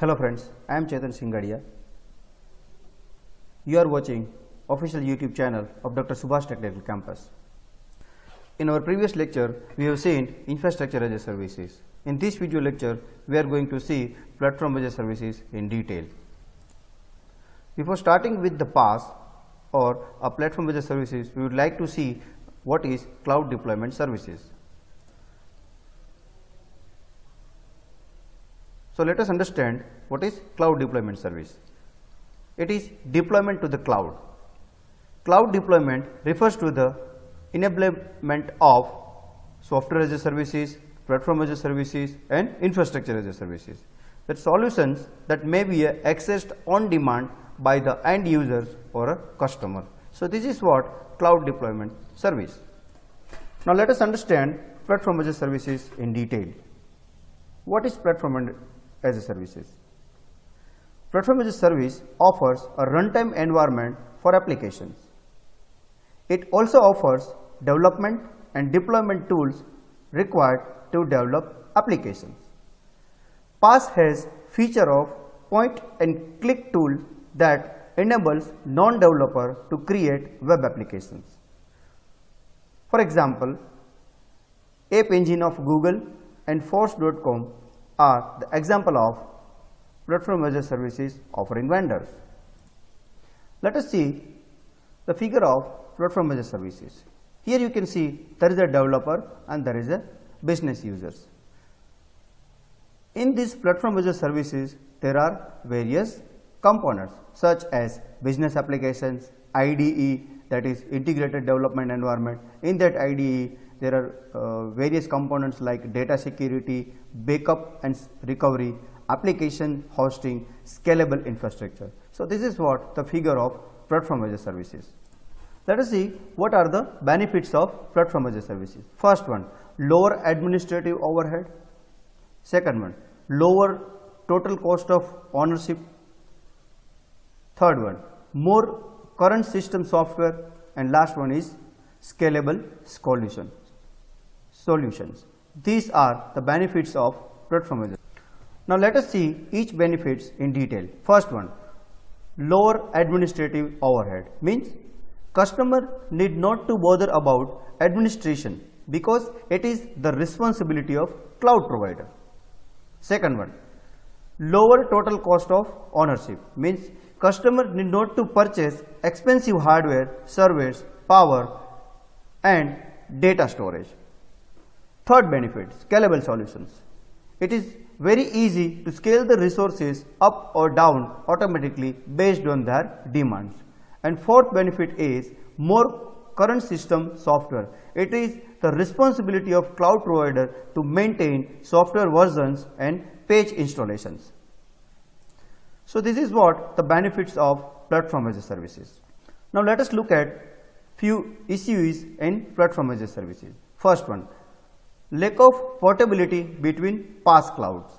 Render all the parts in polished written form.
Hello friends, I am Chetan Singadia. You are watching official YouTube channel of Dr. Subhash Technical Campus. In our previous lecture, we have seen infrastructure as a services. In this video lecture, we are going to see platform as a services in detail. Before starting with the PaaS or a platform as a services, we would like to see what is cloud deployment services. So let us understand what is cloud deployment service. It is deployment to the cloud. Cloud deployment refers to the enablement of software as a services, platform as a services and infrastructure as a services. That solutions that may be accessed on demand by the end users or a customer. So this is what cloud deployment service. Now let us understand platform as a services in detail. What is platform as a services? Platform as a service offers a runtime environment for applications. It also offers development and deployment tools required to develop applications. PaaS has feature of point and click tool that enables non-developer to create web applications. For example, App Engine of Google and Force.com are the example of platform as a services offering vendors. Let us see the figure of platform as a services. Here you can see there is a developer and there is a business users. In this platform as a services, there are various components such as business applications, IDE, that is integrated development environment. In that IDE, there are various components like data security, backup and recovery, application hosting, scalable infrastructure. So this is what the figure of platform as a services. Let us see what are the benefits of platform as a services. First one, lower administrative overhead. Second one, lower total cost of ownership. Third one, more current system software, and last one is scalable solutions. These are the benefits of platform as a service. Now let us see each benefits in detail. First one, lower administrative overhead, means customer need not to bother about administration because it is the responsibility of cloud provider. Second one, lower total cost of ownership, means customer need not to purchase expensive hardware, servers, power and data storage. Third benefit, scalable solutions. It is very easy to scale the resources up or down automatically based on their demands. And fourth benefit is more current system software. It is the responsibility of cloud provider to maintain software versions and patch installations. So this is what the benefits of platform as a services. Now let us look at few issues in platform as a services. First one, lack of portability between PaaS clouds,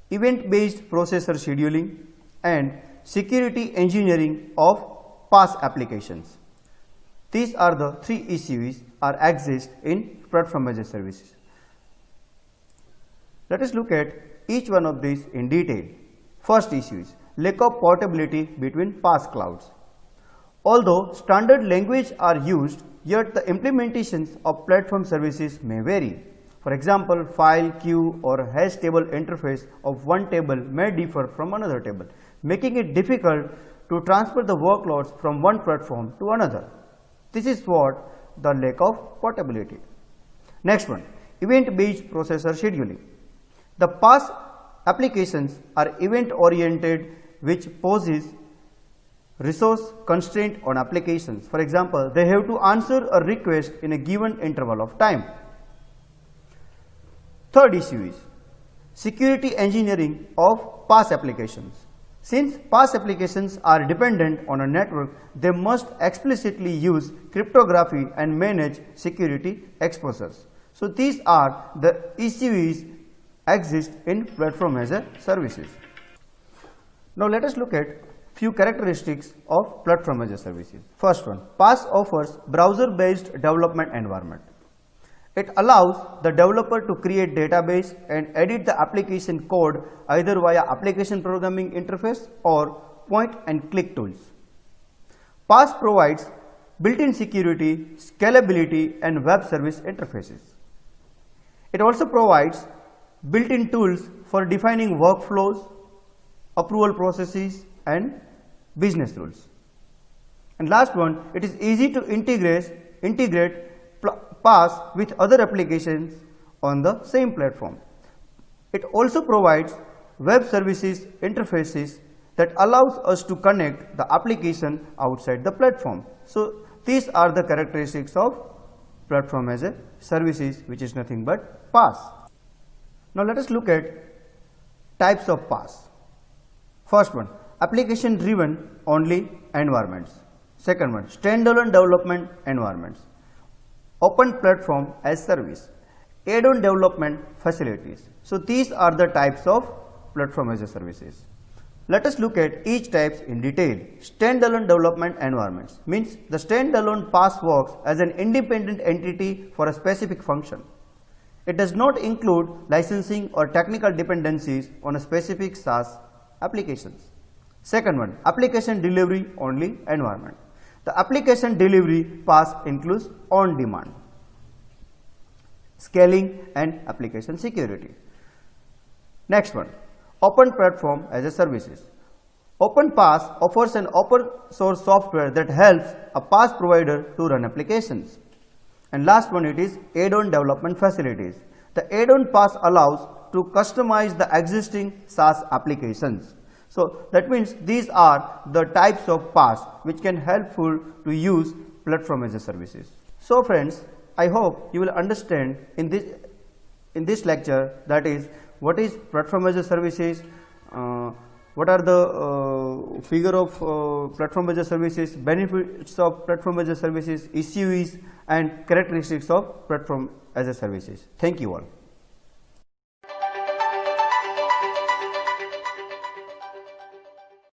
event-based processor scheduling and security engineering of PaaS applications. These are the three issues are exist in platform as a services. Let us look at each one of these in detail. First issue is lack of portability between PaaS clouds. Although standard language are used, yet the implementations of platform services may vary. For example, file, queue or hash table interface of one table may differ from another table, making it difficult to transfer the workloads from one platform to another. This is what the lack of portability. Next one, event-based processor scheduling. The PaaS applications are event-oriented, which poses resource constraint on applications. For example, they have to answer a request in a given interval of time. Third issue is security engineering of PaaS applications. Since PaaS applications are dependent on a network, they must explicitly use cryptography and manage security exposures. So these are the issues exist in platform as a services. Now let us look at few characteristics of platform as a services. First one, PaaS offers browser based development environment. It allows the developer to create database and edit the application code either via application programming interface or point and click tools. PaaS provides built-in security, scalability and web service interfaces. It also provides built-in tools for defining workflows, approval processes and business rules. And last one, it is easy to integrate PaaS with other applications on the same platform. It also provides web services interfaces that allows us to connect the application outside the platform. So these are the characteristics of platform as a services, which is nothing but PaaS. Now let us look at types of PaaS. First one, application driven only environments. Second one, standalone development environments. Open platform as service, add-on development facilities. So these are the types of platform as a services. Let us look at each types in detail. Standalone development environments means the standalone PaaS works as an independent entity for a specific function. It does not include licensing or technical dependencies on a specific SaaS applications. Second one, application delivery only environment. The application delivery PaaS includes on-demand, scaling and application security. Next one, open platform as a services. Open PaaS offers an open source software that helps a PaaS provider to run applications. And last one, it is add-on development facilities. The add-on PaaS allows to customize the existing SaaS applications. So that means these are the types of PaaS which can helpful to use platform as a services. So friends, I hope you will understand in this lecture, that is what is platform as a services, what are the figure of platform as a services, benefits of platform as a services, issues and characteristics of platform as a services. Thank you all.